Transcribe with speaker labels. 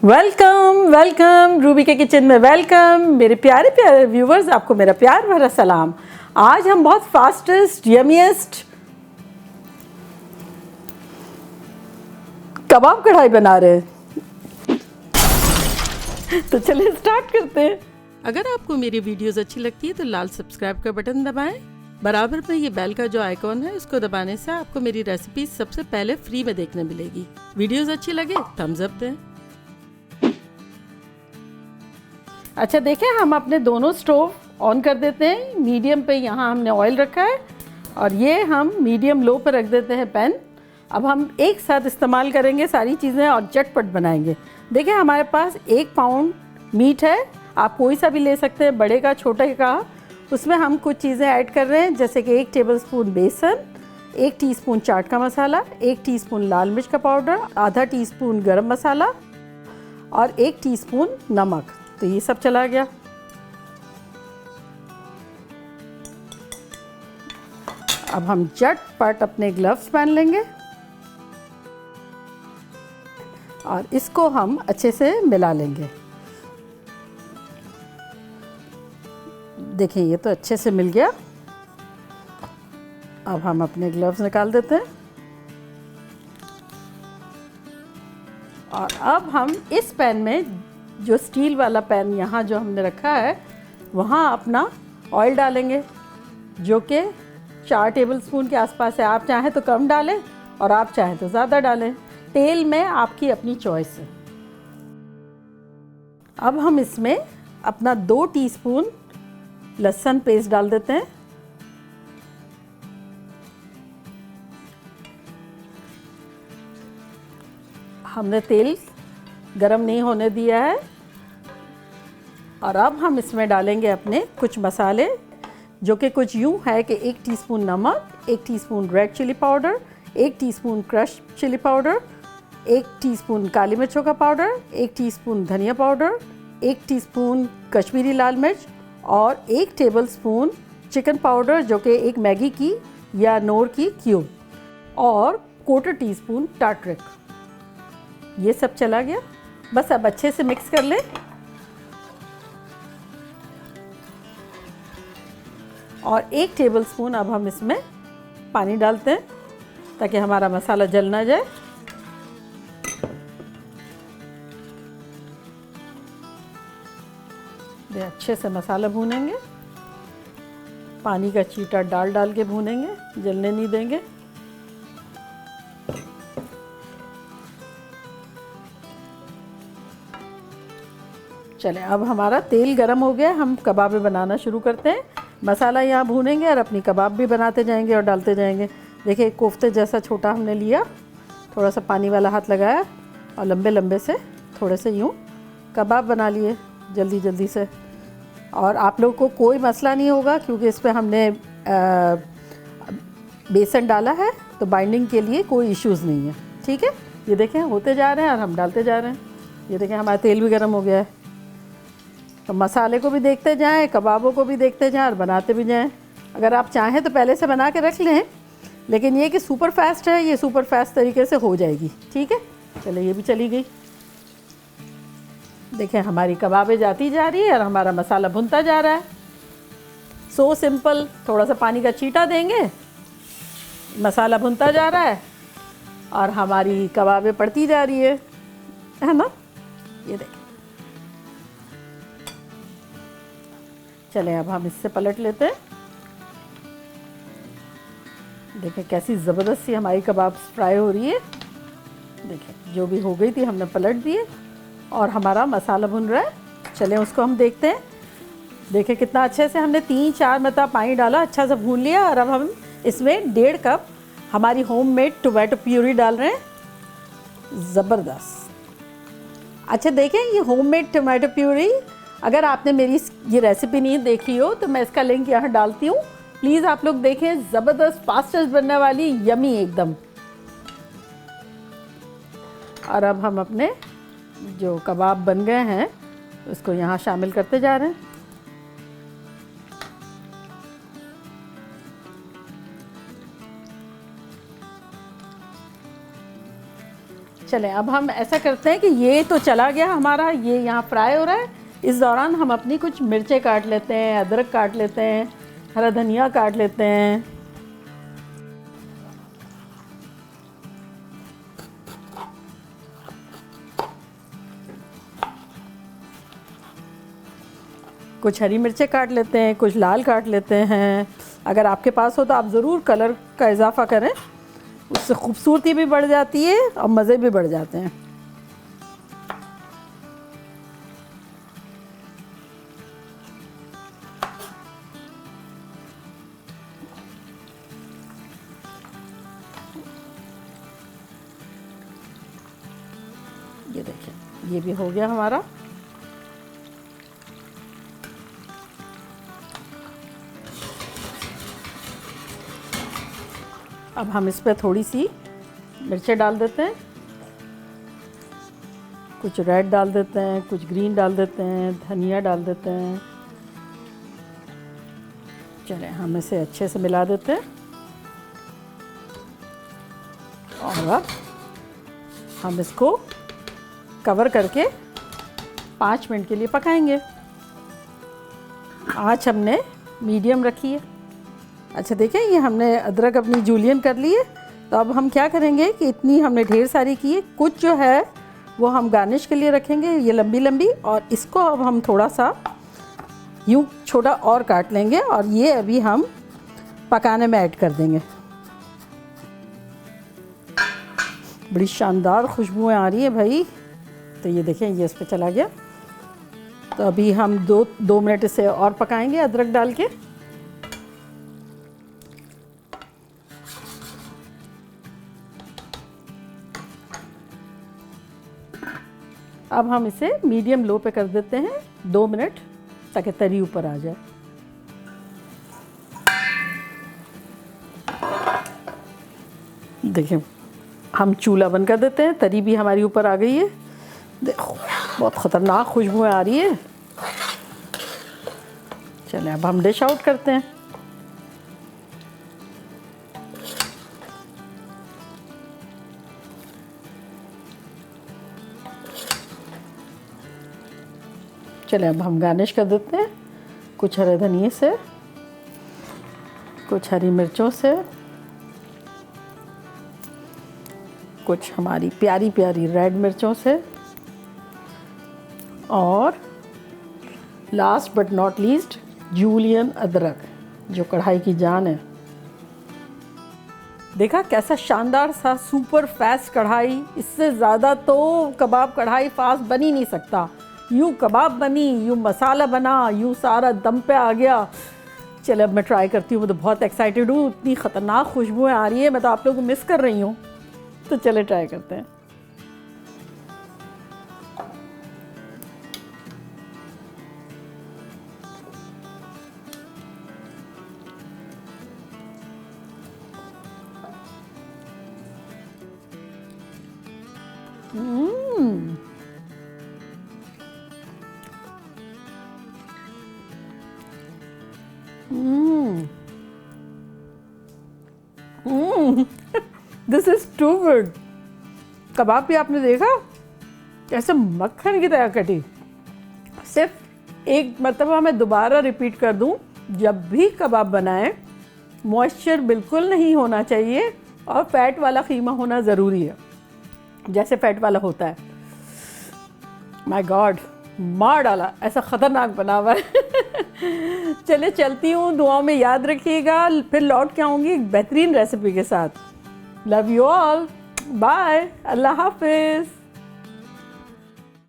Speaker 1: Welcome welcome Ruby के kitchen में welcome मेरे प्यारे प्यारे व्यूवर्स, आपको मेरा प्यार भरा सलाम। आज हम बहुत फास्टेस्ट यमीएस्ट कबाब कढ़ाई बना रहे हैं। तो चलिए स्टार्ट करते हैं। अगर आपको मेरी वीडियोस अच्छी लगती है तो लाल सब्सक्राइब का बटन दबाएं। बराबर में ये बेल का जो आइकॉन है उसको दबाने से आपको मेरी रेसिपी सबसे पहले फ्री में देखने मिलेगी। वीडियोस अच्छी लगे थम्स अप दें। अच्छा देखें, हम अपने दोनों स्टोव ऑन कर देते हैं। मीडियम पे यहाँ हमने ऑयल रखा है और ये हम मीडियम लो पे रख देते हैं पैन। अब हम एक साथ इस्तेमाल करेंगे सारी चीज़ें और झटपट बनाएंगे। देखिए हमारे पास 1 पाउंड मीट है, आप कोई सा भी ले सकते हैं, बड़े का छोटे का। उसमें हम कुछ चीज़ें ऐड कर रहे हैं, जैसे कि 1 टेबलस्पून बेसन, 1 टीस्पून चाट का मसाला, 1 टीस्पून लाल मिर्च का पाउडर, आधा टीस्पून गरम मसाला और 1 टीस्पून नमक। तो ये सब चला गया। अब हम झटपट अपने ग्लव्स पहन लेंगे और इसको हम अच्छे से मिला लेंगे। देखिए ये तो अच्छे से मिल गया। अब हम अपने ग्लव्स निकाल देते हैं और अब हम इस पैन में, जो स्टील वाला पैन यहाँ जो हमने रखा है, वहाँ अपना ऑयल डालेंगे, जो कि 4 टेबलस्पून के आसपास है। आप चाहें तो कम डालें और आप चाहें तो ज़्यादा डालें। तेल में आपकी अपनी चॉइस है। अब हम इसमें अपना 2 टीस्पून लहसुन पेस्ट डाल देते हैं। हमने तेल गरम नहीं होने दिया है और अब हम इसमें डालेंगे अपने कुछ मसाले, जो कि कुछ यूँ है कि 1 टीस्पून नमक, 1 teaspoon red chilli powder, 1 teaspoon crush chilli powder, 1 teaspoon काली मिर्चों का पाउडर, 1 टीस्पून धनिया पाउडर, 1 टीस्पून कश्मीरी लाल मिर्च और 1 टेबलस्पून चिकन पाउडर, जो कि एक मैगी की या नोर की क्यूब, और 1/4 टीस्पून टार्टरिक। ये सब चला गया। बस अब अच्छे से मिक्स कर लें और 1 टेबलस्पून अब हम इसमें पानी डालते हैं ताकि हमारा मसाला जल ना जाए। ये अच्छे से मसाला भूनेंगे, पानी का छींटा डाल डाल के भूनेंगे, जलने नहीं देंगे। चलें, अब हमारा तेल गरम हो गया, हम कबाबें बनाना शुरू करते हैं। मसाला यहाँ भूनेंगे और अपनी कबाब भी बनाते जाएंगे और डालते जाएंगे। देखिए कोफ्ते जैसा छोटा हमने लिया, थोड़ा सा पानी वाला हाथ लगाया और लंबे लंबे से थोड़े से यूँ कबाब बना लिए जल्दी जल्दी से। और आप लोगों को कोई मसला नहीं होगा क्योंकि इस पर हमने बेसन डाला है, तो बाइंडिंग के लिए कोई इश्यूज़ नहीं है। ठीक है, ये देखें होते जा रहे हैं और हम डालते जा रहे हैं। ये देखें हमारा तेल भी गर्म हो गया है। तो मसाले को भी देखते जाएं, कबाबों को भी देखते जाएं और बनाते भी जाएं। अगर आप चाहें तो पहले से बना के रख लें, लेकिन ये कि सुपर फास्ट है, ये सुपर फास्ट तरीके से हो जाएगी। ठीक है, चलो ये भी चली गई। देखें हमारी कबाबें जाती जा रही है और हमारा मसाला भुनता जा रहा है। So simple. थोड़ा सा पानी का छींटा देंगे, मसाला भुनता जा रहा है और हमारी कबाबें पड़ती जा रही है ना। ये देखें, चलें अब हम इससे पलट लेते हैं। देखें कैसी ज़बरदस्त सी हमारी कबाब फ्राई हो रही है। देखें जो भी हो गई थी हमने पलट दिए और हमारा मसाला भुन रहा है। चलें उसको हम देखते हैं। देखें कितना अच्छे से हमने 3-4 मरतबा पानी डाला, अच्छा सा भून लिया। और अब हम इसमें 1.5 कप हमारी होममेड टोमेटो प्यूरी डाल रहे हैं। ज़बरदस्त। अच्छा देखें ये होममेड टोमेटो प्यूरी, अगर आपने मेरी ये रेसिपी नहीं देखी हो तो मैं इसका लिंक यहाँ डालती हूँ, प्लीज़ आप लोग देखें। ज़बरदस्त फास्टेस्ट बनने वाली, यमी एकदम। और अब हम अपने जो कबाब बन गए हैं उसको यहाँ शामिल करते जा रहे हैं। चलें अब हम ऐसा करते हैं कि ये तो चला गया हमारा, ये यहाँ फ्राई हो रहा है। इस दौरान हम अपनी कुछ मिर्चें काट लेते हैं, अदरक काट लेते हैं, हरा धनिया काट लेते हैं। कुछ हरी मिर्चें काट लेते हैं, कुछ लाल काट लेते हैं। अगर आपके पास हो तो आप ज़रूर कलर का इजाफा करें, उससे खूबसूरती भी बढ़ जाती है और मज़े भी बढ़ जाते हैं। ये देखिए ये भी हो गया हमारा। अब हम इस पर थोड़ी सी मिर्चें डाल देते हैं, कुछ रेड डाल देते हैं, कुछ ग्रीन डाल देते हैं, धनिया डाल देते हैं। चलें हम इसे अच्छे से मिला देते हैं और अब हम इसको कवर करके 5 मिनट के लिए पकाएंगे। आँच हमने मीडियम रखी है। अच्छा देखें ये हमने अदरक अपनी जूलियन कर ली है। तो अब हम क्या करेंगे कि इतनी हमने ढेर सारी की है, कुछ जो है वो हम गार्निश के लिए रखेंगे, ये लंबी लंबी, और इसको अब हम थोड़ा सा यूँ छोटा और काट लेंगे और ये अभी हम पकाने में ऐड कर देंगे। बड़ी शानदार खुशबुएं आ रही है भाई। तो ये देखें ये इस पे चला गया। तो अभी हम दो मिनट इसे और पकाएंगे अदरक डाल के। अब हम इसे मीडियम लो पे कर देते हैं 2 मिनट, ताकि तरी ऊपर आ जाए। देखिए हम चूल्हा बंद कर देते हैं, तरी भी हमारी ऊपर आ गई है। देखो बहुत ख़तरनाक खुशबुएं आ रही है। चलें अब हम डिश आउट करते हैं। चलें अब हम गार्निश कर देते हैं कुछ हरे धनिए से, कुछ हरी मिर्चों से, कुछ हमारी प्यारी प्यारी रेड मिर्चों से, और last but not least julienne अदरक, जो कढ़ाई की जान है। देखा कैसा शानदार सा सुपर फास्ट कढ़ाई। इससे ज़्यादा तो कबाब कढ़ाई फास्ट बन ही नहीं सकता। यूँ कबाब बनी, यूँ मसाला बना, यूँ सारा दम पे आ गया। चलो अब मैं ट्राई करती हूँ। मैं तो बहुत एक्साइटेड हूँ, इतनी ख़तरनाक खुशबुएं आ रही है। मैं तो आप लोगों को मिस कर रही हूँ। तो चले ट्राई करते हैं। This is too good. कबाब भी आपने देखा कैसे मक्खन की तरह कटी। सिर्फ एक मरतबा मैं दोबारा रिपीट कर दूं, जब भी कबाब बनाएं मॉइस्चर बिल्कुल नहीं होना चाहिए और फैट वाला कीमा होना ज़रूरी है, जैसे फैट वाला होता है। माय गॉड, मार डाला, ऐसा ख़तरनाक बना हुआ है। चले चलती हूँ, दुआओं में याद रखिएगा। फिर लौट के आऊँगी एक बेहतरीन रेसिपी के साथ। लव यू ऑल, बाय, अल्लाह हाफिज़।